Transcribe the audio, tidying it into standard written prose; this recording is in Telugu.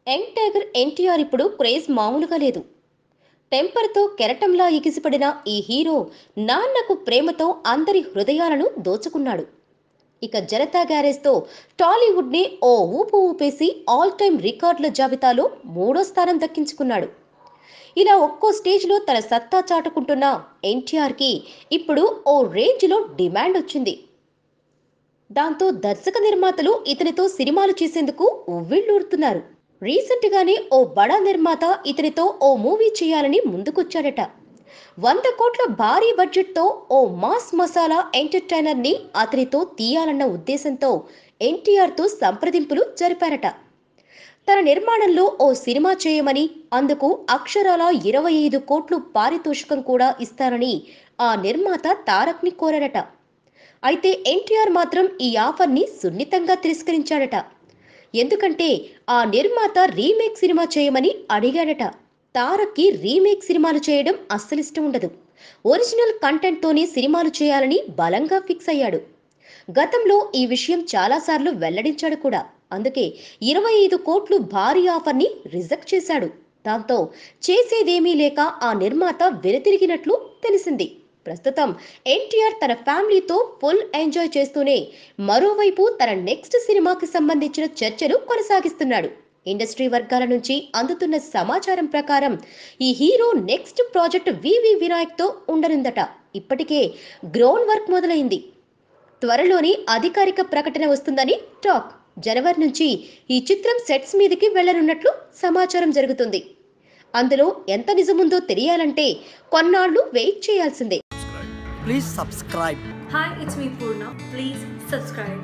యంగ్ టైగర్ ఎన్టీఆర్ ఇప్పుడు క్రేజ్ మామూలుగా లేదు. టెంపర్తో కెరటంలా ఎగిసిపడిన ఈ హీరో నాన్నకు ప్రేమతో అందరి హృదయాలను దోచుకున్నాడు. ఇక జనతా గ్యారేజ్తో టాలీవుడ్ని ఓ ఊపు ఊపేసి ఆల్ టైమ్ రికార్డుల జాబితాలో 3వ స్థానం దక్కించుకున్నాడు. ఇలా ఒక్కో స్టేజ్లో తన సత్తా చాటుకుంటున్న ఎన్టీఆర్కి ఇప్పుడు ఓ రేంజ్లో డిమాండ్ వచ్చింది. దాంతో దర్శక నిర్మాతలు ఇతనితో సినిమాలు చేసేందుకు ఉవ్విళ్ళూరుతున్నారు. రీసెంట్ గానే ఓ బడా నిర్మాత ఇతనితో ఓ మూవీ చేయాలని ముందుకొచ్చాడట. 100 కోట్ల భారీ బడ్జెట్ తో ఓ మాస్ మసాలా ఎంటర్టైనర్ ని అతనితో తీయాలన్న ఉద్దేశంతో ఎన్టీఆర్ తో సంప్రదింపులు జరిపారట. తన నిర్మాణంలో ఓ సినిమా చేయమని, అందుకు అక్షరాల 25 కోట్లు పారితోషికం కూడా ఇస్తానని ఆ నిర్మాత తారక్ ని కోరారట. అయితే ఎన్టీఆర్ మాత్రం ఈ ఆఫర్ని సున్నితంగా తిరస్కరించాడట. ఎందుకంటే ఆ నిర్మాత రీమేక్ సినిమా చేయమని అడిగాడట. తారక్కి రీమేక్ సినిమాలు చేయడం అస్సలిష్టం ఉండదు. ఒరిజినల్ కంటెంట్తోనే సినిమాలు చేయాలని బలంగా ఫిక్స్ అయ్యాడు. గతంలో ఈ విషయం చాలాసార్లు వెల్లడించాడు కూడా. అందుకే 25 కోట్లు భారీ ఆఫర్ని రిజెక్ట్ చేశాడు. దాంతో చేసేదేమీ లేక ఆ నిర్మాత వెనుతిరిగినట్లు తెలిసింది. ప్రస్తుతం ఎన్టీఆర్ తన ఫ్యామిలీతో ఫుల్ ఎంజాయ్ చేస్తూనే మరోవైపు తన నెక్స్ట్ సినిమాకి సంబంధించిన చర్చలు కొనసాగిస్తున్నాడు. ఇండస్ట్రీ వర్గాల నుంచి అందుతున్న సమాచారం ప్రకారం ఈ హీరో నెక్స్ట్ ప్రాజెక్ట్ వివి వినాయక్తో ఉండనుందట. ఇప్పటికే గ్రౌండ్ వర్క్ మొదలైంది. త్వరలోనే అధికారిక ప్రకటన వస్తుందని టాక్. జనవరి నుంచి ఈ చిత్రం సెట్స్ మీదకి వెళ్లనున్నట్లు సమాచారం జరుగుతుంది. అందులో ఎంత నిజముందో తెలియాలంటే కొన్నాళ్లు వెయిట్ చేయాల్సిందే. Please subscribe. Hi, it's me Purna. Please subscribe.